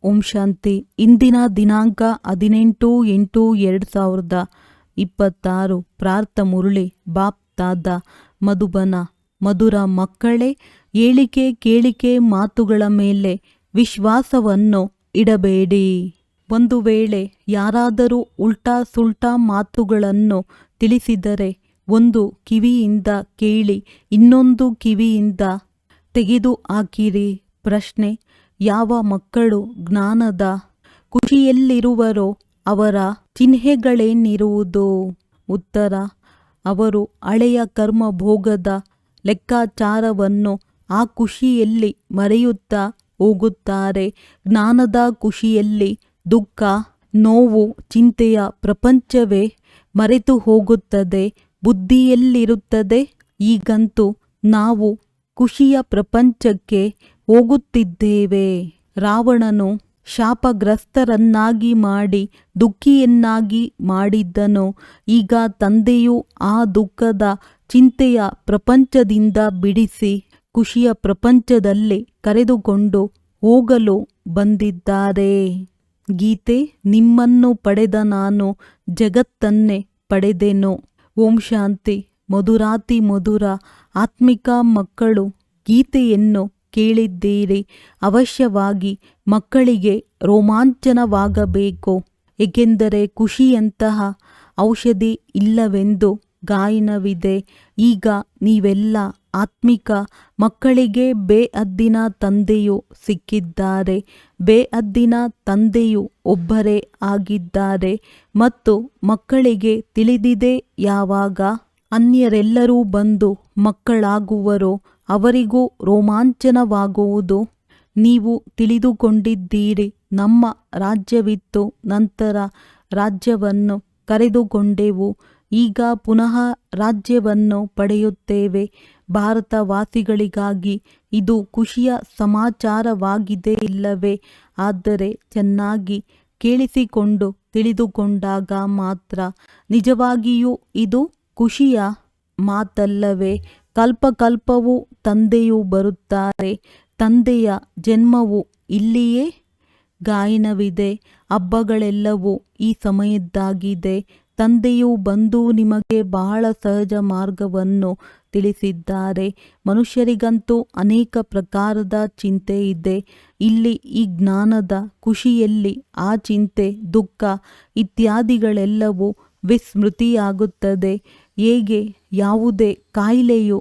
ಓಂ ಶಾಂತಿ. ಇಂದಿನ ದಿನಾಂಕ 18/8/2026. ಪ್ರಾರ್ಥ ಮುರಳಿ ಬಾಪ್ ತಾದ ಮಧುಬನ. ಮಧುರ ಮಕ್ಕಳೇ, ಏಳಿಕೆ ಕೇಳಿಕೆ ಮಾತುಗಳ ಮೇಲೆ ವಿಶ್ವಾಸವನ್ನು ಇಡಬೇಡಿ. ಒಂದು ವೇಳೆ ಯಾರಾದರೂ ಉಲ್ಟಾ ಸುಲ್ಟಾ ಮಾತುಗಳನ್ನು ತಿಳಿಸಿದರೆ ಒಂದು ಕಿವಿಯಿಂದ ಕೇಳಿ ಇನ್ನೊಂದು ಕಿವಿಯಿಂದ ತೆಗೆದು ಹಾಕಿರಿ. ಪ್ರಶ್ನೆ: ಯಾವ ಮಕ್ಕಳು ಜ್ಞಾನದ ಖುಷಿಯಲ್ಲಿರುವರೋ ಅವರ ಚಿಹ್ನೆಗಳೇನಿರುವುದು? ಉತ್ತರ: ಅವರು ಹಳೆಯ ಕರ್ಮ ಭೋಗದ ಲೆಕ್ಕಾಚಾರವನ್ನು ಆ ಖುಷಿಯಲ್ಲಿ ಮರೆಯುತ್ತಾ ಹೋಗುತ್ತಾರೆ. ಜ್ಞಾನದ ಖುಷಿಯಲ್ಲಿ ದುಃಖ, ನೋವು, ಚಿಂತೆಯ ಪ್ರಪಂಚವೇ ಮರೆತು ಹೋಗುತ್ತದೆ. ಬುದ್ಧಿಯಲ್ಲಿರುತ್ತದೆ, ಈಗಂತೂ ನಾವು ಖುಷಿಯ ಪ್ರಪಂಚಕ್ಕೆ ಹೋಗುತ್ತಿದ್ದೇವೆ. ರಾವಣನು ಶಾಪಗ್ರಸ್ತರನ್ನಾಗಿ ಮಾಡಿ ದುಃಖಿಯನ್ನಾಗಿ ಮಾಡಿದ್ದನು. ಈಗ ತಂದೆಯು ಆ ದುಃಖದ ಚಿಂತೆಯ ಪ್ರಪಂಚದಿಂದ ಬಿಡಿಸಿ ಖುಷಿಯ ಪ್ರಪಂಚದಲ್ಲಿ ಕರೆದುಕೊಂಡು ಹೋಗಲು ಬಂದಿದ್ದಾರೆ. ಗೀತೆ: ನಿಮ್ಮನ್ನು ಪಡೆದ ನಾನು ಜಗತ್ತನ್ನೇ ಪಡೆದೆನು. ಓಂ ಶಾಂತಿ. ಮಧುರಾತಿ ಮಧುರ ಆತ್ಮಿಕ ಮಕ್ಕಳು, ಗೀತೆಯನ್ನು ಕೇಳಿದ್ದೀರಿ. ಅವಶ್ಯವಾಗಿ ಮಕ್ಕಳಿಗೆ ರೋಮಾಂಚನವಾಗಬೇಕು, ಏಕೆಂದರೆ ಖುಷಿಯಂತಹ ಔಷಧಿ ಇಲ್ಲವೆಂದು ಗಾಯನವಿದೆ. ಈಗ ನೀವೆಲ್ಲ ಆತ್ಮಿಕ ಮಕ್ಕಳಿಗೆ ಬೇಹದ್ದಿನ ತಂದೆಯು ಸಿಕ್ಕಿದ್ದಾರೆ. ಬೇಹದ್ದಿನ ತಂದೆಯು ಒಬ್ಬರೇ ಆಗಿದ್ದಾರೆ ಮತ್ತು ಮಕ್ಕಳಿಗೆ ತಿಳಿದಿದೆ, ಯಾವಾಗ ಅನ್ಯರೆಲ್ಲರೂ ಬಂದು ಮಕ್ಕಳಾಗುವರೋ ಅವರಿಗೂ ರೋಮಾಂಚನವಾಗುವುದು. ನೀವು ತಿಳಿದುಕೊಂಡಿದ್ದೀರಿ, ನಮ್ಮ ರಾಜ್ಯವಿತ್ತು, ನಂತರ ರಾಜ್ಯವನ್ನು ಕರೆದುಕೊಂಡೆವು, ಈಗ ಪುನಃ ರಾಜ್ಯವನ್ನು ಪಡೆಯುತ್ತೇವೆ. ಭಾರತವಾಸಿಗಳಿಗಾಗಿ ಇದು ಖುಷಿಯ ಸಮಾಚಾರವಾಗಿದೆ, ಇಲ್ಲವೇ? ಆದರೆ ಚೆನ್ನಾಗಿ ಕೇಳಿಸಿಕೊಂಡು ತಿಳಿದುಕೊಂಡಾಗ ಮಾತ್ರ ನಿಜವಾಗಿಯೂ ಇದು ಖುಷಿಯ ಮಾತಲ್ಲವೇ? ಕಲ್ಪಕಲ್ಪವೂ ತಂದೆಯು ಬರುತ್ತಾರೆ. ತಂದೆಯ ಜನ್ಮವು ಇಲ್ಲಿಯೇ ಗಾಯನವಿದೆ. ಹಬ್ಬಗಳೆಲ್ಲವೂ ಈ ಸಮಯದ್ದಾಗಿದೆ. ತಂದೆಯು ಬಂದು ನಿಮಗೆ ಬಹಳ ಸಹಜ ಮಾರ್ಗವನ್ನು ತಿಳಿಸಿದ್ದಾರೆ. ಮನುಷ್ಯರಿಗಂತೂ ಅನೇಕ ಪ್ರಕಾರದ ಚಿಂತೆ ಇದೆ. ಇಲ್ಲಿ ಈ ಜ್ಞಾನದ ಖುಷಿಯಲ್ಲಿ ಆ ಚಿಂತೆ, ದುಃಖ ಇತ್ಯಾದಿಗಳೆಲ್ಲವೂ ವಿಸ್ಮೃತಿಯಾಗುತ್ತದೆ. ಹೇಗೆ ಯಾವುದೇ ಕಾಯಿಲೆಯು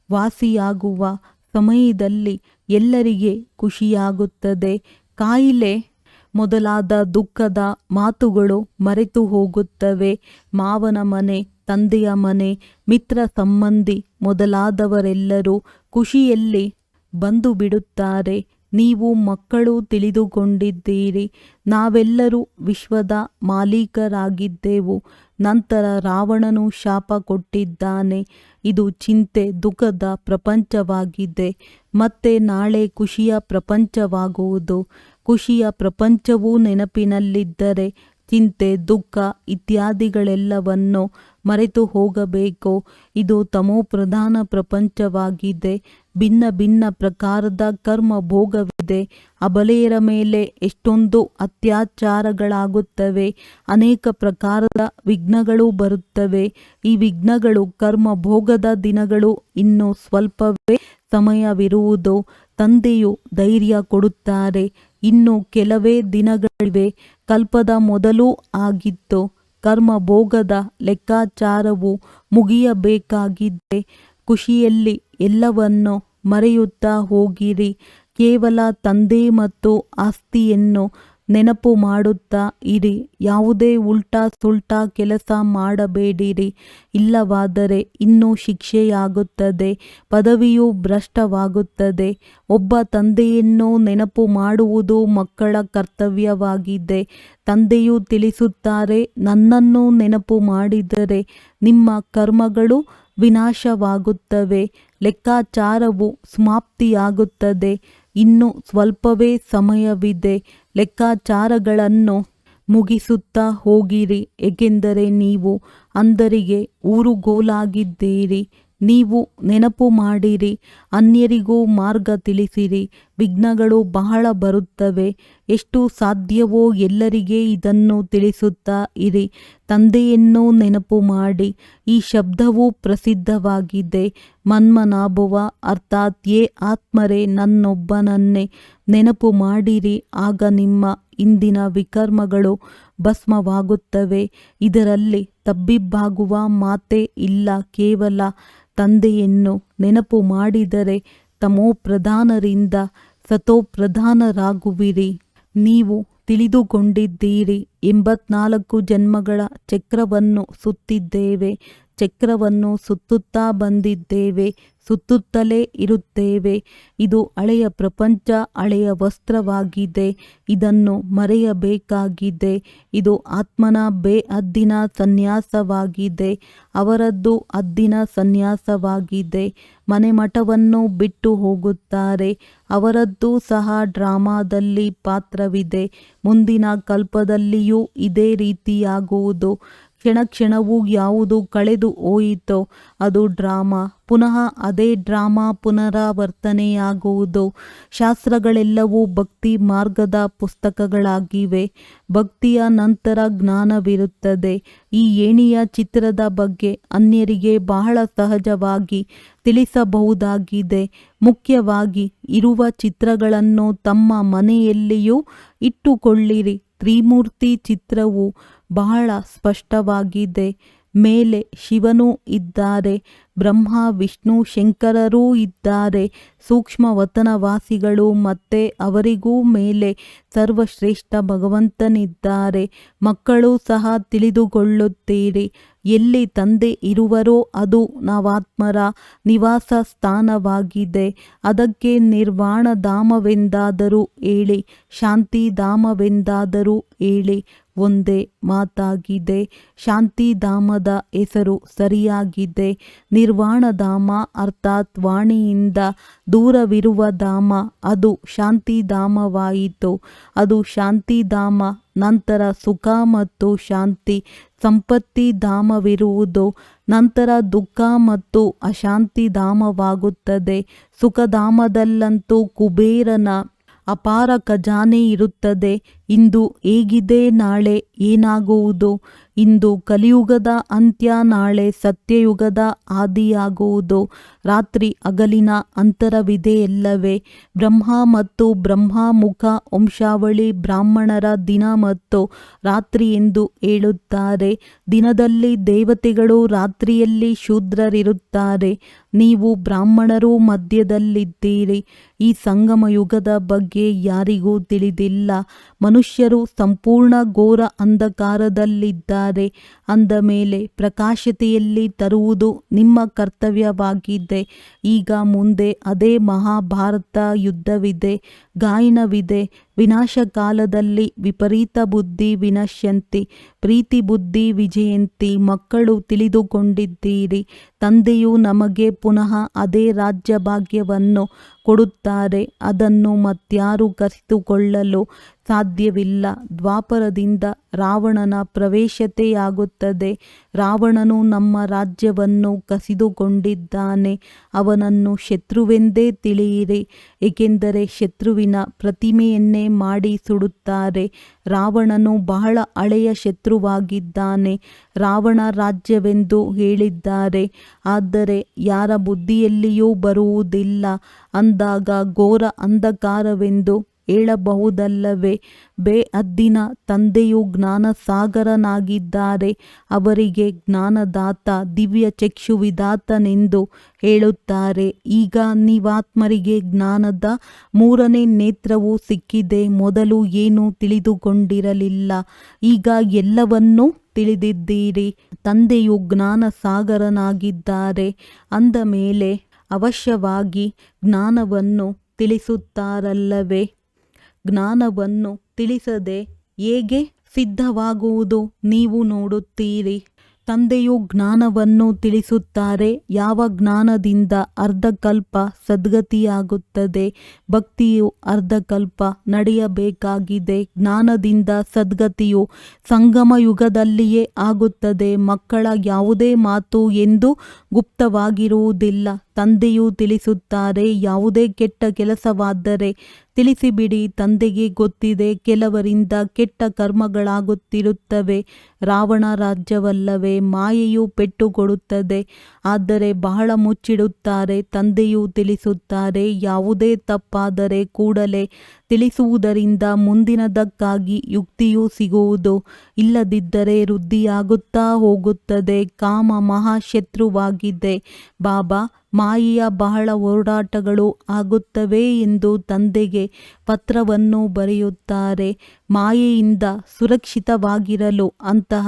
ವಾಸಿಯಾಗುವ ಸಮಯದಲ್ಲಿ ಎಲ್ಲರಿಗೆ ಖುಷಿಯಾಗುತ್ತದೆ, ಕಾಯಿಲೆ ಮೊದಲಾದ ದುಃಖದ ಮಾತುಗಳು ಮರೆತು ಹೋಗುತ್ತವೆ. ಮಾವನ ಮನೆ, ತಂದೆಯ ಮನೆ, ಮಿತ್ರ ಸಂಬಂಧಿ ಮೊದಲಾದವರೆಲ್ಲರೂ ಖುಷಿಯಲ್ಲಿ ಬಂದು ಬಿಡುತ್ತಾರೆ. ನೀವು ಮಕ್ಕಳು ತಿಳಿದುಕೊಂಡಿದ್ದೀರಿ, ನಾವೆಲ್ಲರೂ ವಿಶ್ವದ ಮಾಲೀಕರಾಗಿದ್ದೆವು. ನಂತರ ರಾವಣನು ಶಾಪ ಕೊಟ್ಟಿದ್ದಾನೆ. ಇದು ಚಿಂತೆ ದುಃಖದ ಪ್ರಪಂಚವಾಗಿದೆ. ಮತ್ತೆ ನಾಳೆ ಖುಷಿಯ ಪ್ರಪಂಚವಾಗುವುದು. ಖುಷಿಯ ಪ್ರಪಂಚವು ನೆನಪಿನಲ್ಲಿದ್ದರೆ ಚಿಂತೆ ದುಃಖ ಇತ್ಯಾದಿಗಳೆಲ್ಲವನ್ನು ಮರೆತು ಹೋಗಬೇಕು. ಇದು ತಮೋಪ್ರಧಾನ ಪ್ರಪಂಚವಾಗಿದೆ. ಭಿನ್ನ ಭಿನ್ನ ಪ್ರಕಾರದ ಕರ್ಮ ಭೋಗವಿದೆ. ಅಬಲೆಯರ ಮೇಲೆ ಎಷ್ಟೊಂದು ಅತ್ಯಾಚಾರಗಳಾಗುತ್ತವೆ. ಅನೇಕ ಪ್ರಕಾರದ ವಿಘ್ನಗಳು ಬರುತ್ತವೆ. ಈ ವಿಘ್ನಗಳು ಕರ್ಮ ಭೋಗದ ದಿನಗಳು ಇನ್ನೂ ಸ್ವಲ್ಪವೇ ಸಮಯವಿರುವುದು. ತಂದೆಯು ಧೈರ್ಯ ಕೊಡುತ್ತಾರೆ. ಇನ್ನು ಕೆಲವೇ ದಿನಗಳಿವೆ. ಕಲ್ಪದ ಮೊದಲೂ ಆಗಿತ್ತು. ಕರ್ಮ ಭೋಗದ ಲೆಕ್ಕಾಚಾರವು ಮುಗಿಯಬೇಕಾಗಿದೆ. ಖುಷಿಯಲ್ಲಿ ಎಲ್ಲವನ್ನು ಮರೆಯುತ್ತಾ ಹೋಗಿರಿ. ಕೇವಲ ತಂದೆ ಮತ್ತು ಆಸ್ತಿಯನ್ನು ನೆನಪು ಮಾಡುತ್ತಾ ಇರಿ. ಯಾವುದೇ ಉಲ್ಟಾ ಸುಲ್ಟಾ ಕೆಲಸ ಮಾಡಬೇಡಿರಿ, ಇಲ್ಲವಾದರೆ ಇನ್ನೂ ಶಿಕ್ಷೆಯಾಗುತ್ತದೆ. ಪದವಿಯು ಭ್ರಷ್ಟವಾಗುತ್ತದೆ. ಒಬ್ಬ ತಂದೆಯನ್ನು ನೆನಪು ಮಾಡುವುದು ಮಕ್ಕಳ ಕರ್ತವ್ಯವಾಗಿದೆ. ತಂದೆಯು ತಿಳಿಸುತ್ತಾರೆ, ನನ್ನನ್ನು ನೆನಪು ಮಾಡಿದರೆ ನಿಮ್ಮ ಕರ್ಮಗಳು ವಿನಾಶವಾಗುತ್ತವೆ, ಲೆಕ್ಕಾಚಾರವು ಸಮಾಪ್ತಿಯಾಗುತ್ತದೆ. ಇನ್ನು ಸ್ವಲ್ಪವೇ ಸಮಯವಿದೆ. ಲೆಕ್ಕಾಚಾರಗಳನ್ನು ಮುಗಿಸುತ್ತಾ ಹೋಗಿರಿ, ಏಕೆಂದರೆ ನೀವು ಅಂಧರಿಗೆ ಊರುಗೋಲಾಗಿದ್ದೀರಿ. ನೀವು ನೆನಪು ಮಾಡಿರಿ, ಅನ್ಯರಿಗೂ ಮಾರ್ಗ ತಿಳಿಸಿರಿ. ವಿಘ್ನಗಳು ಬಹಳ ಬರುತ್ತವೆ. ಎಷ್ಟು ಸಾಧ್ಯವೋ ಎಲ್ಲರಿಗೆ ಇದನ್ನು ತಿಳಿಸುತ್ತಾ ಇರಿ. ತಂದೆಯನ್ನು ನೆನಪು ಮಾಡಿ. ಈ ಶಬ್ದವು ಪ್ರಸಿದ್ಧವಾಗಿದೆ. ಮನ್ಮನಾಭವ ಅರ್ಥಾತ್ ಯೇ ಆತ್ಮರೇ ನನ್ನೊಬ್ಬನನ್ನೇ ನೆನಪು ಮಾಡಿರಿ, ಆಗ ನಿಮ್ಮ ಇಂದಿನ ವಿಕರ್ಮಗಳು ಭಸ್ಮವಾಗುತ್ತವೆ. ಇದರಲ್ಲಿ ತಬ್ಬಿಬ್ಬಾಗುವ ಮಾತೇ ಇಲ್ಲ. ಕೇವಲ ತಂದೆಯನ್ನು ನೆನಪು ಮಾಡಿದರೆ ತಮೋಪ್ರಧಾನರಿಂದ ಸತೋಪ್ರಧಾನರಾಗುವಿರಿ. ನೀವು ತಿಳಿದುಕೊಂಡಿದ್ದೀರಿ, 84 ಜನ್ಮಗಳ ಚಕ್ರವನ್ನು ಸುತ್ತಿದ್ದೇವೆ. ಚಕ್ರವನ್ನು ಸುತ್ತುತ್ತಾ ಬಂದಿದ್ದೇವೆ, ಸುತ್ತುತ್ತಲೇ ಇರುತ್ತೇವೆ. ಇದು ಹಳೆಯ ಪ್ರಪಂಚ, ಹಳೆಯ ವಸ್ತ್ರವಾಗಿದೆ. ಇದನ್ನು ಮರೆಯಬೇಕಾಗಿದೆ. ಇದು ಆತ್ಮನ ಬೇಹದ್ದಿನ ಸನ್ಯಾಸವಾಗಿದೆ. ಅವರದ್ದು ಹದ್ದಿನ ಸನ್ಯಾಸವಾಗಿದೆ. ಮನೆಮಠವನ್ನು ಬಿಟ್ಟು ಹೋಗುತ್ತಾರೆ. ಅವರದ್ದು ಸಹ ಡ್ರಾಮಾದಲ್ಲಿ ಪಾತ್ರವಿದೆ. ಮುಂದಿನ ಕಲ್ಪದಲ್ಲಿಯೂ ಇದೇ ರೀತಿಯಾಗುವುದು. ಕ್ಷಣ ಕ್ಷಣವೂ ಯಾವುದು ಕಳೆದು ಹೋಯಿತೋ ಅದು ಡ್ರಾಮಾ. ಪುನಃ ಅದೇ ಡ್ರಾಮಾ ಪುನರಾವರ್ತನೆಯಾಗುವುದು. ಶಾಸ್ತ್ರಗಳೆಲ್ಲವೂ ಭಕ್ತಿ ಮಾರ್ಗದ ಪುಸ್ತಕಗಳಾಗಿವೆ. ಭಕ್ತಿಯ ನಂತರ ಜ್ಞಾನವಿರುತ್ತದೆ. ಈ ಏಣಿಯ ಚಿತ್ರದ ಬಗ್ಗೆ ಅನ್ಯರಿಗೆ ಬಹಳ ಸಹಜವಾಗಿ ತಿಳಿಸಬಹುದಾಗಿದೆ. ಮುಖ್ಯವಾಗಿ ಇರುವ ಚಿತ್ರಗಳನ್ನು ತಮ್ಮ ಮನೆಯಲ್ಲಿಯೂ ಇಟ್ಟುಕೊಳ್ಳಿರಿ. ತ್ರಿಮೂರ್ತಿ ಚಿತ್ರವು ಬಹಳ ಸ್ಪಷ್ಟವಾಗಿದೆ. ಮೇಲೆ ಶಿವನೂ ಇದ್ದಾರೆ, ಬ್ರಹ್ಮ ವಿಷ್ಣು ಶಂಕರರೂ ಇದ್ದಾರೆ. ಸೂಕ್ಷ್ಮವತನವಾಸಿಗಳು ಮತ್ತೆ ಅವರಿಗೂ ಮೇಲೆ ಸರ್ವಶ್ರೇಷ್ಠ ಭಗವಂತನಿದ್ದಾರೆ. ಮಕ್ಕಳು ಸಹ ತಿಳಿದುಕೊಳ್ಳುತ್ತೀರಿ. ಎಲ್ಲಿ ತಂದೆ ಇರುವರೋ ಅದು ನವಾತ್ಮರ ನಿವಾಸ ಸ್ಥಾನವಾಗಿದೆ. ಅದಕ್ಕೆ ನಿರ್ವಾಣಧಾಮವೆಂದಾದರೂ ಹೇಳಿ, ಶಾಂತಿಧಾಮವೆಂದಾದರೂ ಹೇಳಿ, ಒಂದೇ ಮಾತಾಗಿದೆ. ಶಾಂತಿಧಾಮದ ಹೆಸರು ಸರಿಯಾಗಿದೆ. ನಿರ್ವಾಣಧಾಮ ಅರ್ಥಾತ್ ವಾಣಿಯಿಂದ ದೂರವಿರುವ ಧಾಮ, ಅದು ಶಾಂತಿಧಾಮವಾಯಿತು. ಅದು ಶಾಂತಿಧಾಮ. ನಂತರ ಸುಖ ಮತ್ತು ಶಾಂತಿ ಸಂಪತ್ತಿಧಾಮವಿರುವುದು. ನಂತರ ದುಃಖ ಮತ್ತು ಅಶಾಂತಿಧಾಮವಾಗುತ್ತದೆ. ಸುಖಧಾಮದಲ್ಲಂತೂ ಕುಬೇರನ ಅಪಾರ ಖಜಾನೆ ಇರುತ್ತದೆ. ಇಂದು ಹೇಗಿದೆ, ನಾಳೆ ಏನಾಗುವುದು? ಇಂದು ಕಲಿಯುಗದ ಅಂತ್ಯ, ನಾಳೆ ಸತ್ಯಯುಗದ ಆದಿಯಾಗುವುದು. ರಾತ್ರಿ ಹಗಲಿನ ಅಂತರವಿದೆಯಲ್ಲವೇ? ಬ್ರಹ್ಮ ಮತ್ತು ಬ್ರಹ್ಮಮುಖ ವಂಶಾವಳಿ ಬ್ರಾಹ್ಮಣರ ದಿನ ಮತ್ತು ರಾತ್ರಿ ಎಂದು ಹೇಳುತ್ತಾರೆ. ದಿನದಲ್ಲಿ ದೇವತೆಗಳು, ರಾತ್ರಿಯಲ್ಲಿ ಶೂದ್ರರಿರುತ್ತಾರೆ. ನೀವು ಬ್ರಾಹ್ಮಣರು ಮಧ್ಯದಲ್ಲಿದ್ದೀರಿ. ಈ ಸಂಗಮ ಯುಗದ ಬಗ್ಗೆ ಯಾರಿಗೂ ತಿಳಿದಿಲ್ಲ. ಮನುಷ್ಯರು ಸಂಪೂರ್ಣ ಘೋರ ಅಂಧಕಾರದಲ್ಲಿದ್ದಾರೆ. ಅಂದ ಮೇಲೆ ಪ್ರಕಾಶತೆಯಲ್ಲಿ ತರುವುದು ನಿಮ್ಮ ಕರ್ತವ್ಯವಾಗಿದೆ. ಈಗ ಮುಂದೆ ಅದೇ ಮಹಾಭಾರತ ಯುದ್ಧವಿದೆ, ಗಾಯನವಿದೆ. ವಿನಾಶ ಕಾಲದಲ್ಲಿ ವಿಪರೀತ ಬುದ್ಧಿ ವಿನಶ್ಯಂತಿ, ಪ್ರೀತಿ ಬುದ್ಧಿ ವಿಜಯಂತಿ. ಮಕ್ಕಳು ತಿಳಿದುಕೊಂಡಿದ್ದೀರಿ. ತಂದೆಯು ನಮಗೆ ಪುನಃ ಅದೇ ರಾಜ್ಯ ಭಾಗ್ಯವನ್ನು ಕೊಡುತ್ತಾರೆ. ಅದನ್ನು ಮತ್ಯಾರು ಕಸಿದುಕೊಳ್ಳಲು ಸಾಧ್ಯವಿಲ್ಲ. ದ್ವಾಪರದಿಂದ ರಾವಣನ ಪ್ರವೇಶತೆಯಾಗುತ್ತದೆ. ರಾವಣನು ನಮ್ಮ ರಾಜ್ಯವನ್ನು ಕಸಿದುಕೊಂಡಿದ್ದಾನೆ. ಅವನನ್ನು ಶತ್ರುವೆಂದೇ ತಿಳಿಯಿರಿ, ಏಕೆಂದರೆ ಶತ್ರುವಿನ ಪ್ರತಿಮೆಯನ್ನೇ ಮಾಡಿ ಸುಡುತ್ತಾರೆ. ರಾವಣನು ಬಹಳ ಹಳೆಯ ಶತ್ರುವಾಗಿದ್ದಾನೆ. ರಾವಣ ರಾಜ್ಯವೆಂದು ಹೇಳಿದ್ದಾರೆ, ಆದರೆ ಯಾರ ಬುದ್ಧಿಯಲ್ಲಿಯೂ ಬರುವುದಿಲ್ಲ. ಅಂದಾಗ ಘೋರ ಅಂಧಕಾರವೆಂದು ಹೇಳಬಹುದಲ್ಲವೇ? ಬೇಹದ್ದಿನ ತಂದೆಯು ಜ್ಞಾನಸಾಗರನಾಗಿದ್ದಾರೆ. ಅವರಿಗೆ ಜ್ಞಾನದಾತ, ದಿವ್ಯ ಚಕ್ಷುವಿದಾತನೆಂದು ಹೇಳುತ್ತಾರೆ. ಈಗ ನೀವಾತ್ಮರಿಗೆ ಜ್ಞಾನದ 3ನೇ ನೇತ್ರವು ಸಿಕ್ಕಿದೆ. ಮೊದಲು ಏನೂ ತಿಳಿದುಕೊಂಡಿರಲಿಲ್ಲ, ಈಗ ಎಲ್ಲವನ್ನೂ ತಿಳಿದಿದ್ದೀರಿ. ತಂದೆಯು ಜ್ಞಾನಸಾಗರನಾಗಿದ್ದಾರೆ. ಅಂದ ಮೇಲೆ ಅವಶ್ಯವಾಗಿ ಜ್ಞಾನವನ್ನು ತಿಳಿಸುತ್ತಾರಲ್ಲವೇ? ಜ್ಞಾನವನ್ನು ತಿಳಿಸದೆ ಹೇಗೆ ಸಿದ್ಧವಾಗುವುದು? ನೀವು ನೋಡುತ್ತೀರಿ. ತಂದೆಯು ಜ್ಞಾನವನ್ನು ತಿಳಿಸುತ್ತಾರೆ. ಯಾವ ಜ್ಞಾನದಿಂದ ಅರ್ಧಕಲ್ಪ ಸದ್ಗತಿಯಾಗುತ್ತದೆ. ಭಕ್ತಿಯು ಅರ್ಧಕಲ್ಪ ನಡೆಯಬೇಕಾಗಿದೆ. ಜ್ಞಾನದಿಂದ ಸದ್ಗತಿಯು ಸಂಗಮ ಯುಗದಲ್ಲಿಯೇ ಆಗುತ್ತದೆ. ಮಕ್ಕಳ ಯಾವುದೇ ಮಾತು ಎಂದು ಗುಪ್ತವಾಗಿರುವುದಿಲ್ಲ. ತಂದೆಯು ತಿಳಿಸುತ್ತಾರೆ, ಯಾವುದೇ ಕೆಟ್ಟ ಕೆಲಸವಾದರೆ ತಿಳಿಸಿಬಿಡಿ. ತಂದೆಗೆ ಗೊತ್ತಿದೆ ಕೆಲವರಿಂದ ಕೆಟ್ಟ ಕರ್ಮಗಳಾಗುತ್ತಿರುತ್ತವೆ. ರಾವಣ ರಾಜ್ಯವಲ್ಲವೇ? ಮಾಯೆಯು ಪೆಟ್ಟು ಕೊಡುತ್ತದೆ, ಆದರೆ ಬಹಳ ಮುಚ್ಚಿಡುತ್ತಾರೆ. ತಂದೆಯು ತಿಳಿಸುತ್ತಾರೆ, ಯಾವುದೇ ತಪ್ಪಾದರೆ ಕೂಡಲೇ ತಿಳಿಸುವುದರಿಂದ ಮುಂದಿನದಕ್ಕಾಗಿ ಯುಕ್ತಿಯೂ ಸಿಗುವುದು. ಇಲ್ಲದಿದ್ದರೆ ವೃದ್ಧಿಯಾಗುತ್ತಾ ಹೋಗುತ್ತದೆ. ಕಾಮ ಮಹಾಶತ್ರುವಾಗಿದೆ. ಬಾಬಾ ಮಾಯೆಯ ಬಹಳ ಹೋರಾಟಗಳು ಆಗುತ್ತವೆ ಎಂದು ತಂದೆಗೆ ಪತ್ರವನ್ನು ಬರೆಯುತ್ತಾರೆ. ಮಾಯೆಯಿಂದ ಸುರಕ್ಷಿತವಾಗಿರಲು ಅಂತಹ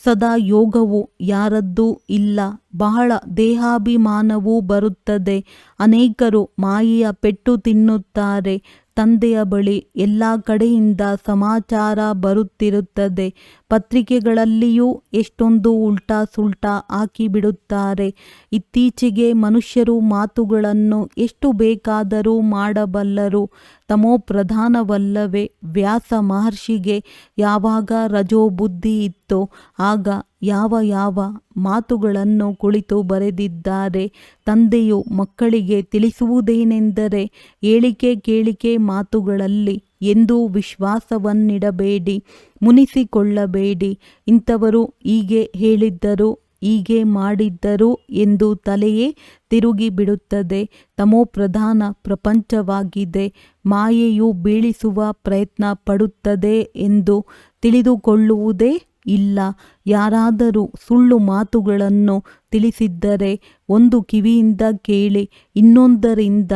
ಸದಾ ಯೋಗವು ಯಾರದ್ದೂ ಇಲ್ಲ. ಬಹಳ ದೇಹಾಭಿಮಾನವೂ ಬರುತ್ತದೆ. ಅನೇಕರು ಮಾಯೆಯ ಪೆಟ್ಟು ತಿನ್ನುತ್ತಾರೆ. ತಂದೆಯ ಬಳಿ ಎಲ್ಲ ಕಡೆಯಿಂದ ಸಮಾಚಾರ ಬರುತ್ತಿರುತ್ತದೆ. ಪತ್ರಿಕೆಗಳಲ್ಲಿಯೂ ಎಷ್ಟೊಂದು ಉಲ್ಟಾ ಸುಲ್ಟಾ ಹಾಕಿಬಿಡುತ್ತಾರೆ. ಇತ್ತೀಚೆಗೆ ಮನುಷ್ಯರು ಮಾತುಗಳನ್ನು ಎಷ್ಟು ಬೇಕಾದರೂ ಮಾಡಬಲ್ಲರು. ತಮೋಪ್ರಧಾನವಲ್ಲವೇ? ವ್ಯಾಸ ಮಹರ್ಷಿಗೆ ಯಾವಾಗ ರಜೋ ಬುದ್ಧಿ ಇತ್ತೋ ಆಗ ಯಾವ ಮಾತುಗಳನ್ನು ಕುಳಿತು ಬರೆದಿದ್ದಾರೆ. ತಂದೆಯು ಮಕ್ಕಳಿಗೆ ತಿಳಿಸುವುದೇನೆಂದರೆ, ಹೇಳಿಕೆ ಕೇಳಿಕೆ ಮಾತುಗಳಲ್ಲಿ ಎಂದೂ ವಿಶ್ವಾಸವನ್ನಿಡಬೇಡಿ, ಮುನಿಸಿಕೊಳ್ಳಬೇಡಿ. ಇಂಥವರು ಹೀಗೆ ಹೇಳಿದ್ದರು, ಹೀಗೆ ಮಾಡಿದ್ದರು ಎಂದು ತಲೆಯೇ ತಿರುಗಿಬಿಡುತ್ತದೆ. ತಮೋಪ್ರಧಾನ ಪ್ರಪಂಚವಾಗಿದೆ. ಮಾಯೆಯು ಬೀಳಿಸುವ ಪ್ರಯತ್ನ ಪಡುತ್ತದೆ ಎಂದು ತಿಳಿದುಕೊಳ್ಳುವುದೇ ಇಲ್ಲ. ಯಾರಾದರೂ ಸುಳ್ಳು ಮಾತುಗಳನ್ನು ತಿಳಿಸಿದ್ದರೆ ಒಂದು ಕಿವಿಯಿಂದ ಕೇಳಿ, ಇನ್ನೊಂದರಿಂದ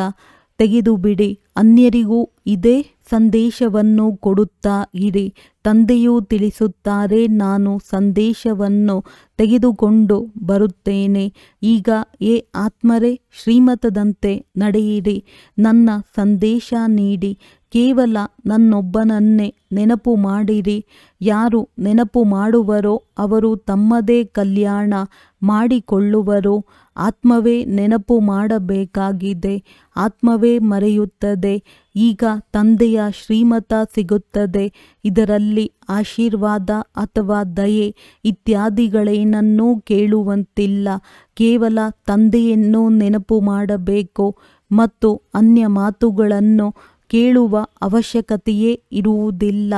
ತೆಗೆದುಬಿಡಿ. ಅನ್ಯರಿಗೂ ಇದೇ ಸಂದೇಶವನ್ನು ಕೊಡುತ್ತಾ ಇರಿ. ತಂದೆಯು ತಿಳಿಸುತ್ತಾರೆ, ನಾನು ಸಂದೇಶವನ್ನು ತೆಗೆದುಕೊಂಡು ಬರುತ್ತೇನೆ. ಈಗ ಏ ಆತ್ಮರೇ, ಶ್ರೀಮತದಂತೆ ನಡೆಯಿರಿ. ನನ್ನ ಸಂದೇಶ ನೀಡಿ. ಕೇವಲ ನನ್ನೊಬ್ಬನನ್ನೇ ನೆನಪು ಮಾಡಿರಿ. ಯಾರು ನೆನಪು ಮಾಡುವರೋ ಅವರು ತಮ್ಮದೇ ಕಲ್ಯಾಣ ಮಾಡಿಕೊಳ್ಳುವರು. ಆತ್ಮವೇ ನೆನಪು ಮಾಡಬೇಕಾಗಿದೆ. ಆತ್ಮವೇ ಮರೆಯುತ್ತದೆ. ಈಗ ತಂದೆಯ ಶ್ರೀಮತ ಸಿಗುತ್ತದೆ. ಇದರಲ್ಲಿ ಆಶೀರ್ವಾದ ಅಥವಾ ದಯೆ ಇತ್ಯಾದಿಗಳೇನನ್ನೂ ಕೇಳುವಂತಿಲ್ಲ. ಕೇವಲ ತಂದೆಯನ್ನು ನೆನಪು ಮಾಡಬೇಕು ಮತ್ತು ಅನ್ಯ ಮಾತುಗಳನ್ನು ಕೇಳುವ ಅವಶ್ಯಕತೆಯೇ ಇರುವುದಿಲ್ಲ.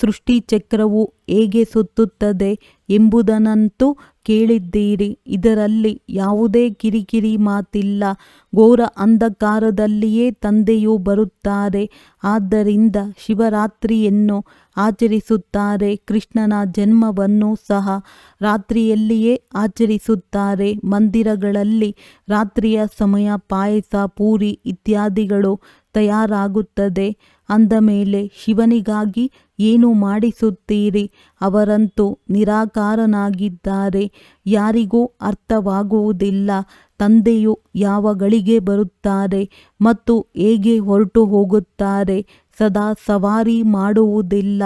ಸೃಷ್ಟಿ ಚಕ್ರವು ಹೇಗೆ ಸುತ್ತುತ್ತದೆ ಎಂಬುದನ್ನಂತೂ ಕೇಳಿದ್ದೀರಿ. ಇದರಲ್ಲಿ ಯಾವುದೇ ಕಿರಿಕಿರಿ ಮಾತಿಲ್ಲ. ಘೋರ ಅಂಧಕಾರದಲ್ಲಿಯೇ ತಂದೆಯು ಬರುತ್ತಾರೆ. ಆದ್ದರಿಂದ ಶಿವರಾತ್ರಿಯನ್ನು ಆಚರಿಸುತ್ತಾರೆ. ಕೃಷ್ಣನ ಜನ್ಮವನ್ನು ಸಹ ರಾತ್ರಿಯಲ್ಲಿಯೇ ಆಚರಿಸುತ್ತಾರೆ. ಮಂದಿರಗಳಲ್ಲಿ ರಾತ್ರಿಯ ಸಮಯ ಪಾಯಸ, ಪೂರಿ ಇತ್ಯಾದಿಗಳು ತಯಾರಾಗುತ್ತದೆ. ಅಂದ ಮೇಲೆ ಶಿವನಿಗಾಗಿ ಏನು ಮಾಡಿಸುತ್ತೀರಿ? ಅವರಂತೂ ನಿರಾಕಾರನಾಗಿದ್ದಾರೆ. ಯಾರಿಗೂ ಅರ್ಥವಾಗುವುದಿಲ್ಲ. ತಂದೆಯು ಯಾವ ಗಳಿಗೆ ಬರುತ್ತಾರೆ ಮತ್ತು ಹೇಗೆ ಹೊರಟು ಹೋಗುತ್ತಾರೆ. ಸದಾ ಸವಾರಿ ಮಾಡುವುದಿಲ್ಲ.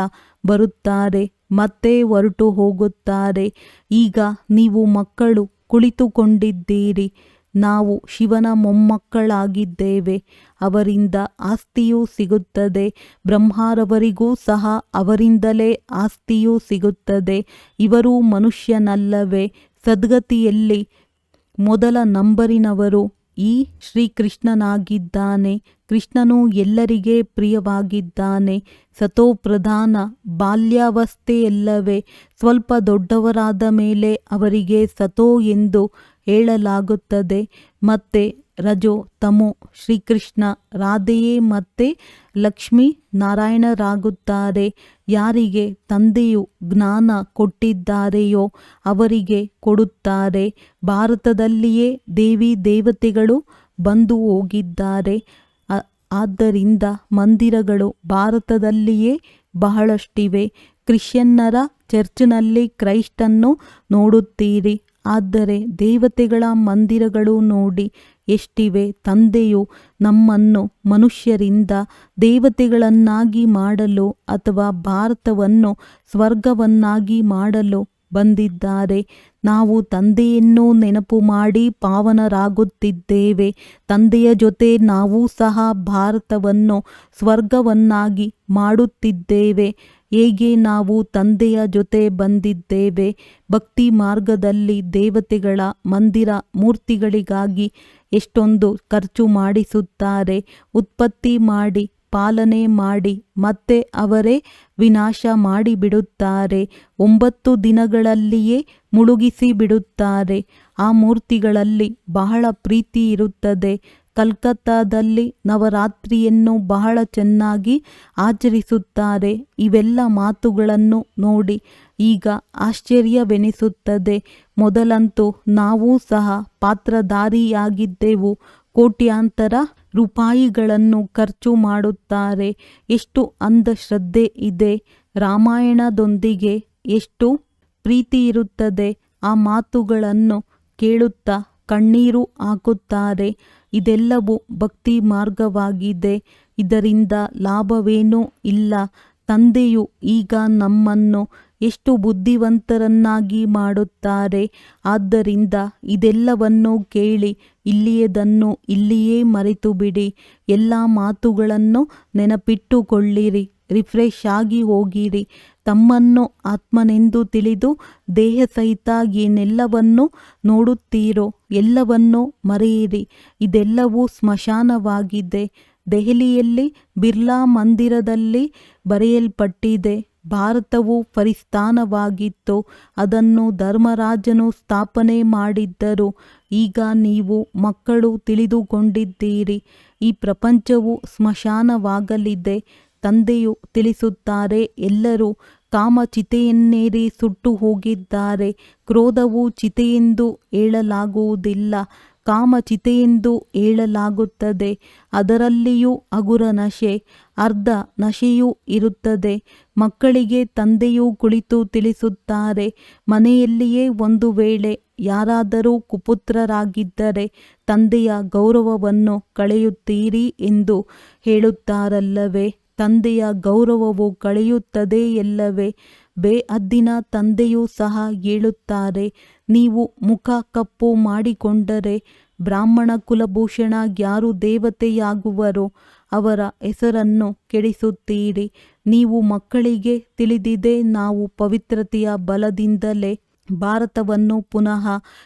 ಬರುತ್ತಾರೆ ಮತ್ತೆ ಹೊರಟು ಹೋಗುತ್ತಾರೆ. ಈಗ ನೀವು ಮಕ್ಕಳು ಕುಳಿತುಕೊಂಡಿದ್ದೀರಿ. ನಾವು ಶಿವನ ಮೊಮ್ಮಕ್ಕಳಾಗಿದ್ದೇವೆ. ಅವರಿಂದ ಆಸ್ತಿಯೂ ಸಿಗುತ್ತದೆ. ಬ್ರಹ್ಮರವರಿಗೂ ಸಹ ಅವರಿಂದಲೇ ಆಸ್ತಿಯೂ ಸಿಗುತ್ತದೆ. ಇವರು ಮನುಷ್ಯನಲ್ಲವೇ? ಸದ್ಗತಿಯಲ್ಲಿ ಮೊದಲ ನಂಬರಿನವರು ಈ ಶ್ರೀಕೃಷ್ಣನಾಗಿದ್ದಾನೆ. ಕೃಷ್ಣನು ಎಲ್ಲರಿಗೆ ಪ್ರಿಯವಾಗಿದ್ದಾನೆ. ಸತೋಪ್ರಧಾನ ಬಾಲ್ಯಾವಸ್ಥೆಯಲ್ಲವೇ? ಸ್ವಲ್ಪ ದೊಡ್ಡವರಾದ ಮೇಲೆ ಅವರಿಗೆ ಸತೋ ಎಂದು ಹೇಳಲಾಗುತ್ತದೆ. ಮತ್ತೆ ರಜೋ ತಮೋ. ಶ್ರೀಕೃಷ್ಣ ರಾಧೆಯೇ ಮತ್ತೆ ಲಕ್ಷ್ಮೀ ನಾರಾಯಣರಾಗುತ್ತಾರೆ. ಯಾರಿಗೆ ತಂದೆಯು ಜ್ಞಾನ ಕೊಟ್ಟಿದ್ದಾರೆಯೋ ಅವರಿಗೆ ಕೊಡುತ್ತಾರೆ. ಭಾರತದಲ್ಲಿಯೇ ದೇವಿ ದೇವತೆಗಳು ಬಂದು ಹೋಗಿದ್ದಾರೆ. ಆದ್ದರಿಂದ ಮಂದಿರಗಳು ಭಾರತದಲ್ಲಿಯೇ ಬಹಳಷ್ಟಿವೆ. ಕ್ರಿಶ್ಚಿಯನ್ನರ ಚರ್ಚ್ನಲ್ಲಿ ಕ್ರೈಸ್ತನ್ನು ನೋಡುತ್ತೀರಿ. ಆದರೆ ದೇವತೆಗಳ ಮಂದಿರಗಳು ನೋಡಿ ಎಷ್ಟಿವೆ. ತಂದೆಯು ನಮ್ಮನ್ನು ಮನುಷ್ಯರಿಂದ ದೇವತೆಗಳನ್ನಾಗಿ ಮಾಡಲು ಅಥವಾ ಭಾರತವನ್ನು ಸ್ವರ್ಗವನ್ನಾಗಿ ಮಾಡಲು ಬಂದಿದ್ದಾರೆ. ನಾವು ತಂದೆಯನ್ನು ನೆನಪು ಮಾಡಿ ಪಾವನರಾಗುತ್ತಿದ್ದೇವೆ. ತಂದೆಯ ಜೊತೆ ನಾವು ಸಹ ಭಾರತವನ್ನು ಸ್ವರ್ಗವನ್ನಾಗಿ ಮಾಡುತ್ತಿದ್ದೇವೆ. ಹೇಗೆ ನಾವು ತಂದೆಯ ಜೊತೆ ಬಂದಿದ್ದೇವೆ. ಭಕ್ತಿ ಮಾರ್ಗದಲ್ಲಿ ದೇವತೆಗಳ ಮಂದಿರ ಮೂರ್ತಿಗಳಿಗಾಗಿ ಎಷ್ಟೊಂದು ಖರ್ಚು ಮಾಡಿಸುತ್ತಾರೆ. ಉತ್ಪತ್ತಿ ಮಾಡಿ ಪಾಲನೆ ಮಾಡಿ ಮತ್ತೆ ಅವರೇ ವಿನಾಶ ಮಾಡಿಬಿಡುತ್ತಾರೆ. 9 ದಿನಗಳಲ್ಲಿಯೇ ಮುಳುಗಿಸಿ ಬಿಡುತ್ತಾರೆ. ಆ ಮೂರ್ತಿಗಳಲ್ಲಿ ಬಹಳ ಪ್ರೀತಿ ಇರುತ್ತದೆ. ಕಲ್ಕತ್ತಾದಲ್ಲಿ ನವರಾತ್ರಿಯನ್ನು ಬಹಳ ಚೆನ್ನಾಗಿ ಆಚರಿಸುತ್ತಾರೆ. ಇವೆಲ್ಲ ಮಾತುಗಳನ್ನು ನೋಡಿ ಈಗ ಆಶ್ಚರ್ಯವೆನಿಸುತ್ತದೆ. ಮೊದಲಂತೂ ನಾವೂ ಸಹ ಪಾತ್ರಧಾರಿಯಾಗಿದ್ದೆವು. ಕೋಟ್ಯಾಂತರ ರೂಪಾಯಿಗಳನ್ನು ಖರ್ಚು ಮಾಡುತ್ತಾರೆ. ಎಷ್ಟು ಅಂಧಶ್ರದ್ಧೆ ಇದೆ. ರಾಮಾಯಣದೊಂದಿಗೆ ಎಷ್ಟು ಪ್ರೀತಿ ಇರುತ್ತದೆ. ಆ ಮಾತುಗಳನ್ನು ಕೇಳುತ್ತಾ ಕಣ್ಣೀರು ಹಾಕುತ್ತಾರೆ. ಇದೆಲ್ಲವೂ ಭಕ್ತಿ ಮಾರ್ಗವಾಗಿದೆ. ಇದರಿಂದ ಲಾಭವೇನೂ ಇಲ್ಲ. ತಂದೆಯು ಈಗ ನಮ್ಮನ್ನು ಎಷ್ಟು ಬುದ್ಧಿವಂತರನ್ನಾಗಿ ಮಾಡುತ್ತಾರೆ. ಆದ್ದರಿಂದ ಇದೆಲ್ಲವನ್ನು ಕೇಳಿ ಇಲ್ಲಿಯದನ್ನು ಇಲ್ಲಿಯೇ ಮರೆತು ಬಿಡಿ. ಎಲ್ಲ ಮಾತುಗಳನ್ನು ನೆನಪಿಟ್ಟುಕೊಳ್ಳಿರಿ. ರಿಫ್ರೆಶ್ ಆಗಿ ಹೋಗಿರಿ. ತಮ್ಮನ್ನು ಆತ್ಮನೆಂದು ತಿಳಿದು ದೇಹ ಸಹಿತ ಏನೆಲ್ಲವನ್ನು ನೋಡುತ್ತೀರೋ ಎಲ್ಲವನ್ನೂ ಮರೆಯಿರಿ. ಇದೆಲ್ಲವೂ ಸ್ಮಶಾನವಾಗಿದೆ. ದೆಹಲಿಯಲ್ಲಿ ಬಿರ್ಲಾ ಮಂದಿರದಲ್ಲಿ ಬರೆಯಲ್ಪಟ್ಟಿದೆ. ಭಾರತವು ಪರಿಸ್ಥಾನವಾಗಿತ್ತು. ಅದನ್ನು ಧರ್ಮರಾಜನು ಸ್ಥಾಪನೆ ಮಾಡಿದ್ದರು. ಈಗ ನೀವು ಮಕ್ಕಳು ತಿಳಿದುಕೊಂಡಿದ್ದೀರಿ. ಈ ಪ್ರಪಂಚವು ಸ್ಮಶಾನವಾಗಲಿದೆ. ತಂದೆಯು ತಿಳಿಸುತ್ತಾರೆ, ಎಲ್ಲರೂ ಕಾಮಚಿತೆಯನ್ನೇರಿ ಸುಟ್ಟು ಹೋಗಿದ್ದಾರೆ. ಕ್ರೋಧವು ಚಿತೆಯೆಂದು ಹೇಳಲಾಗುವುದಿಲ್ಲ, ಕಾಮಚಿತೆಯೆಂದು ಹೇಳಲಾಗುತ್ತದೆ. ಅದರಲ್ಲಿಯೂ ಹಗುರ ನಶೆ, ಅರ್ಧ ನಶೆಯೂ ಇರುತ್ತದೆ. ಮಕ್ಕಳಿಗೆ ತಂದೆಯು ಕುಳಿತು ತಿಳಿಸುತ್ತಾರೆ, ಮನೆಯಲ್ಲಿಯೇ ಒಂದು ವೇಳೆ ಯಾರಾದರೂ ಕುಪುತ್ರರಾಗಿದ್ದರೆ ತಂದೆಯ ಗೌರವವನ್ನು ಕಳೆಯುತ್ತೀರಿ ಎಂದು ಹೇಳುತ್ತಾರಲ್ಲವೇ. ತಂದೆಯ ಗೌರವವು ಕಳೆಯುತ್ತದೆಯಲ್ಲವೇ. ಬೇಹದ್ದಿನ ತಂದೆಯೂ ಸಹ ಹೇಳುತ್ತಾರೆ, ನೀವು ಮುಖ ಕಪ್ಪು ಮಾಡಿಕೊಂಡರೆ ಬ್ರಾಹ್ಮಣ ಕುಲಭೂಷಣ ಯಾರು ದೇವತೆಯಾಗುವರೋ ಅವರ ಹೆಸರನ್ನು ಕೆಡಿಸುತ್ತೀರಿ. ನೀವು ಮಕ್ಕಳಿಗೆ ತಿಳಿದಿದೆ, ನಾವು ಪವಿತ್ರತೆಯ ಬಲದಿಂದಲೇ ಭಾರತವನ್ನು ಪುನಃ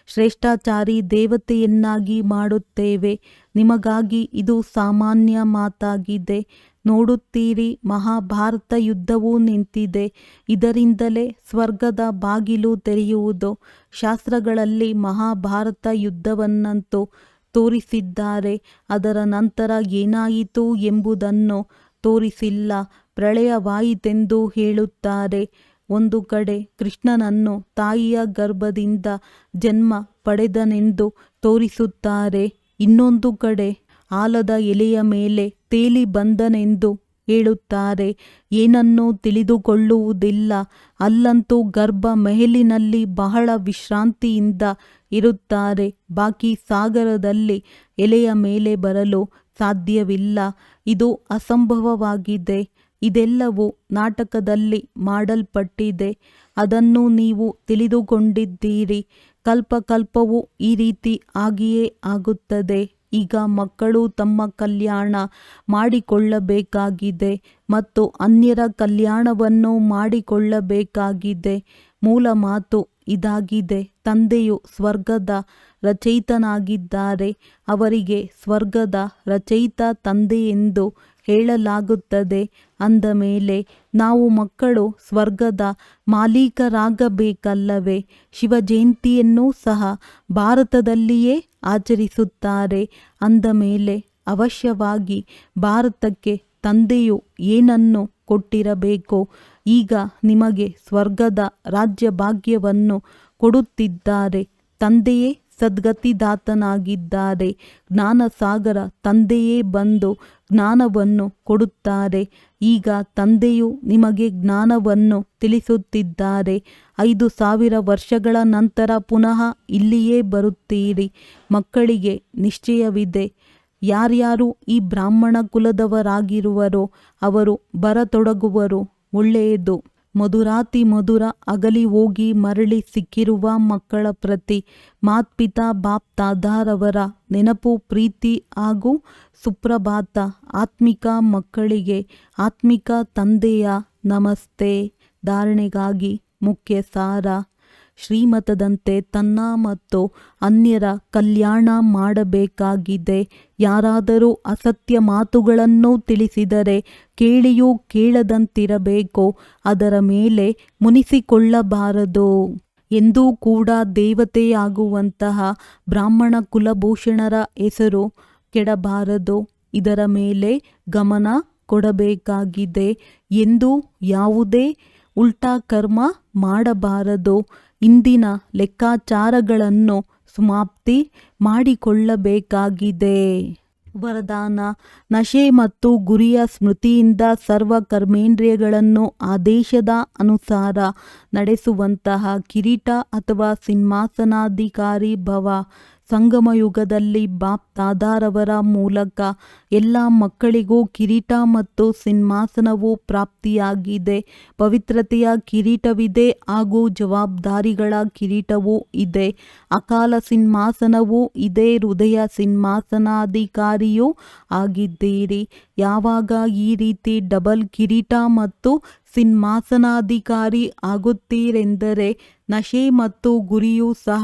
ಶ್ರೇಷ್ಠಾಚಾರಿ ದೇವತೆಯನ್ನಾಗಿ ಮಾಡುತ್ತೇವೆ. ನಿಮಗಾಗಿ ಇದು ಸಾಮಾನ್ಯ ಮಾತಾಗಿದೆ. ನೋಡುತ್ತೀರಿ, ಮಹಾಭಾರತ ಯುದ್ಧವು ನಿಂತಿದೆ. ಇದರಿಂದಲೇ ಸ್ವರ್ಗದ ಬಾಗಿಲು ತೆರೆಯುವುದು. ಶಾಸ್ತ್ರಗಳಲ್ಲಿ ಮಹಾಭಾರತ ಯುದ್ಧವನ್ನಂತೂ ತೋರಿಸಿದ್ದಾರೆ. ಅದರ ನಂತರ ಏನಾಯಿತು ಎಂಬುದನ್ನು ತೋರಿಸಿಲ್ಲ. ಪ್ರಳಯವಾಯಿತೆಂದು ಹೇಳುತ್ತಾರೆ. ಒಂದು ಕಡೆ ಕೃಷ್ಣನನ್ನು ತಾಯಿಯ ಗರ್ಭದಿಂದ ಜನ್ಮ ಪಡೆದನೆಂದು ತೋರಿಸುತ್ತಾರೆ. ಇನ್ನೊಂದು ಕಡೆ ಆಲದ ಎಲೆಯ ಮೇಲೆ ತೇಲಿ ಬಂದನೆಂದು ಹೇಳುತ್ತಾರೆ. ಏನನ್ನೂ ತಿಳಿದುಕೊಳ್ಳುವುದಿಲ್ಲ. ಅಲ್ಲಂತೂ ಗರ್ಭ ಮೆಹಲಿನಲ್ಲಿ ಬಹಳ ವಿಶ್ರಾಂತಿಯಿಂದ ಇರುತ್ತಾರೆ. ಬಾಕಿ ಸಾಗರದಲ್ಲಿ ಎಲೆಯ ಮೇಲೆ ಬರಲು ಸಾಧ್ಯವಿಲ್ಲ. ಇದು ಅಸಂಭವವಾಗಿದೆ. ಇದೆಲ್ಲವೂ ನಾಟಕದಲ್ಲಿ ಮಾಡಲ್ಪಟ್ಟಿದೆ. ಅದನ್ನು ನೀವು ತಿಳಿದುಕೊಂಡಿದ್ದೀರಿ. ಕಲ್ಪಕಲ್ಪವೂ ಈ ರೀತಿ ಆಗಿಯೇ ಆಗುತ್ತದೆ. ಈಗ ಮಕ್ಕಳು ತಮ್ಮ ಕಲ್ಯಾಣ ಮಾಡಿಕೊಳ್ಳಬೇಕಾಗಿದೆ ಮತ್ತು ಅನ್ಯರ ಕಲ್ಯಾಣವನ್ನು ಮಾಡಿಕೊಳ್ಳಬೇಕಾಗಿದೆ. ಮೂಲ ಮಾತು ಇದಾಗಿದೆ. ತಂದೆಯು ಸ್ವರ್ಗದ ರಚಯಿತನಾಗಿದ್ದಾರೆ. ಅವರಿಗೆ ಸ್ವರ್ಗದ ರಚಯಿತ ತಂದೆಯೆಂದು ಹೇಳಲಾಗುತ್ತದೆ. ಅಂದ ಮೇಲೆ ನಾವು ಮಕ್ಕಳು ಸ್ವರ್ಗದ ಮಾಲೀಕರಾಗಬೇಕಲ್ಲವೇ. ಶಿವಜಯಂತಿಯನ್ನೂ ಸಹ ಭಾರತದಲ್ಲಿಯೇ ಆಚರಿಸುತ್ತಾರೆ. ಅಂದ ಮೇಲೆ ಅವಶ್ಯವಾಗಿ ಭಾರತಕ್ಕೆ ತಂದೆಯು ಏನನ್ನು ಕೊಟ್ಟಿರಬೇಕು. ಈಗ ನಿಮಗೆ ಸ್ವರ್ಗದ ರಾಜ್ಯಭಾಗ್ಯವನ್ನು ಕೊಡುತ್ತಿದ್ದಾರೆ. ತಂದೆಯೇ ಸದ್ಗತಿದಾತನಾಗಿದ್ದಾರೆ. ಜ್ಞಾನಸಾಗರ ತಂದೆಯೇ ಬಂದು ಜ್ಞಾನವನ್ನು ಕೊಡುತ್ತಾರೆ. ಈಗ ತಂದೆಯು ನಿಮಗೆ ಜ್ಞಾನವನ್ನು ತಿಳಿಸುತ್ತಿದ್ದಾರೆ. 5000 ವರ್ಷಗಳ ನಂತರ ಪುನಃ ಇಲ್ಲಿಯೇ ಬರುತ್ತೀರಿ. ಮಕ್ಕಳಿಗೆ ನಿಶ್ಚಯವಿದೆ. ಯಾರ್ಯಾರು ಈ ಬ್ರಾಹ್ಮಣ ಕುಲದವರಾಗಿರುವರೋ ಅವರು ಬರತೊಡಗುವರು. ಒಳ್ಳೆಯದು. ಮಧುರಾತಿ ಮಧುರ ಅಗಲಿ ಹೋಗಿ ಮರಳಿ ಸಿಕ್ಕಿರುವ ಮಕ್ಕಳ ಪ್ರತಿ ಮಾತ್ಪಿತಾ ಬಾಪ್ ದಾದಾರವರ ನೆನಪು, ಪ್ರೀತಿ ಹಾಗೂ ಸುಪ್ರಭಾತ. ಆತ್ಮಿಕ ಮಕ್ಕಳಿಗೆ ಆತ್ಮಿಕ ತಂದೆಯ ನಮಸ್ತೆ. ಧಾರಣೆಗಾಗಿ ಮುಖ್ಯ ಸಾರ. ಶ್ರೀಮತದಂತೆ ತನ್ನ ಮತ್ತು ಅನ್ಯರ ಕಲ್ಯಾಣ ಮಾಡಬೇಕಾಗಿದೆ. ಯಾರಾದರೂ ಅಸತ್ಯ ಮಾತುಗಳನ್ನು ತಿಳಿಸಿದರೆ ಕೇಳಿಯೂ ಕೇಳದಂತಿರಬೇಕು, ಅದರ ಮೇಲೆ ಮುನಿಸಿಕೊಳ್ಳಬಾರದು. ಎಂದೂ ಕೂಡ ದೇವತೆಯಾಗುವಂತಹ ಬ್ರಾಹ್ಮಣ ಕುಲಭೂಷಣರ ಹೆಸರು ಕೆಡಬಾರದು. ಇದರ ಮೇಲೆ ಗಮನ ಕೊಡಬೇಕಾಗಿದೆ. ಎಂದು ಯಾವುದೇ ಉಲ್ಟಾ ಕರ್ಮ ಮಾಡಬಾರದು. ಇಂದಿನ ಲೆಕ್ಕಾಚಾರಗಳನ್ನು ಸಮಾಪ್ತಿ ಮಾಡಿಕೊಳ್ಳಬೇಕಾಗಿದೆ. ವರದಾನ: ನಶೆ ಮತ್ತು ಗುರಿಯ ಸ್ಮೃತಿಯಿಂದ ಸರ್ವ ಕರ್ಮೇಂದ್ರಿಯಗಳನ್ನು ಆದೇಶದ ಅನುಸಾರ ನಡೆಸುವಂತಹ ಕಿರೀಟ ಅಥವಾ ಸಿಂಹಾಸನಾಧಿಕಾರಿ ಭವ. ಸಂಗಮಯುಗದಲ್ಲಿ ಬಾಪ್ ದಾದಾರವರ ಮೂಲಕ ಎಲ್ಲ ಮಕ್ಕಳಿಗೂ ಕಿರೀಟ ಮತ್ತು ಸಿಂಹಾಸನವು ಪ್ರಾಪ್ತಿಯಾಗಿದೆ. ಪವಿತ್ರತೆಯ ಕಿರೀಟವಿದೆ ಹಾಗೂ ಜವಾಬ್ದಾರಿಗಳ ಕಿರೀಟವೂ ಇದೆ. ಅಕಾಲ ಸಿಂಹಾಸನವೂ ಇದೆ. ಹೃದಯ ಸಿಂಹಾಸನಾಧಿಕಾರಿಯೂ ಆಗಿದ್ದೀರಿ. ಯಾವಾಗ ಈ ರೀತಿ ಡಬಲ್ ಕಿರೀಟ ಮತ್ತು ಸಿಂಹಾಸನಾಧಿಕಾರಿ ಆಗುತ್ತೀರೆಂದರೆ ನಶೆ ಮತ್ತು ಗುರಿಯೂ ಸಹ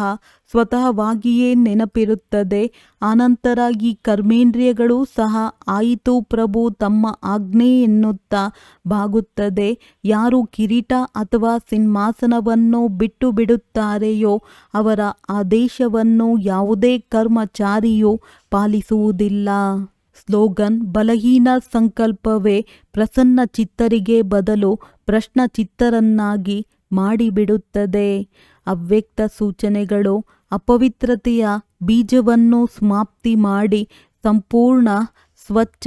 ಸ್ವತಃವಾಗಿಯೇ ನೆನಪಿರುತ್ತದೆ. ಆನಂತರ ಈ ಕರ್ಮೇಂದ್ರಿಯಗಳು ಸಹ ಆಯಿತು ಪ್ರಭು ತಮ್ಮ ಆಜ್ಞೆ ಎನ್ನುತ್ತಾ ಬಾಗುತ್ತದೆ. ಯಾರು ಕಿರೀಟ ಅಥವಾ ಸಿಂಹಾಸನವನ್ನು ಬಿಟ್ಟು ಬಿಡುತ್ತಾರೆಯೋ ಅವರ ಆದೇಶವನ್ನು ಯಾವುದೇ ಕರ್ಮಚಾರಿಯೂ ಪಾಲಿಸುವುದಿಲ್ಲ. ಸ್ಲೋಗನ್: ಬಲಹೀನ ಸಂಕಲ್ಪವೇ ಪ್ರಸನ್ನ ಚಿತ್ತರಿಗೆ ಬದಲು ಪ್ರಶ್ನ ಚಿತ್ತರನ್ನಾಗಿ ಮಾಡಿಬಿಡುತ್ತದೆ. ಅವ್ಯಕ್ತ ಸೂಚನೆಗಳು: ಅಪವಿತ್ರತೆಯ ಬೀಜವನ್ನು ಸಮಾಪ್ತಿ ಮಾಡಿ ಸಂಪೂರ್ಣ ಸ್ವಚ್ಛ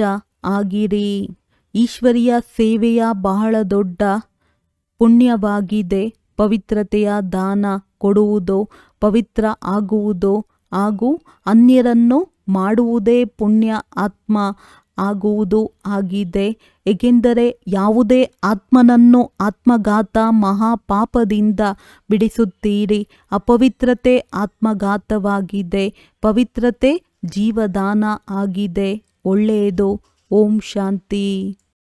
ಆಗಿರಿ. ಈಶ್ವರಿಯ ಸೇವೆಯ ಬಹಳ ದೊಡ್ಡ ಪುಣ್ಯವಾಗಿದೆ. ಪವಿತ್ರತೆಯ ದಾನ ಕೊಡುವುದು, ಪವಿತ್ರ ಆಗುವುದು ಹಾಗೂ ಅನ್ಯರನ್ನು ಮಾಡುವುದೇ ಪುಣ್ಯ ಆತ್ಮ ಆಗುವುದು ಆಗಿದೆ. ಏಕೆಂದರೆ ಯಾವುದೇ ಆತ್ಮನನ್ನು ಆತ್ಮಘಾತ ಮಹಾಪಾಪದಿಂದ ಬಿಡಿಸುತ್ತೀರಿ. ಅಪವಿತ್ರತೆ ಆತ್ಮಘಾತವಾಗಿದೆ. ಪವಿತ್ರತೆ ಜೀವದಾನ ಆಗಿದೆ. ಒಳ್ಳೆಯದು. ಓಂ ಶಾಂತಿ.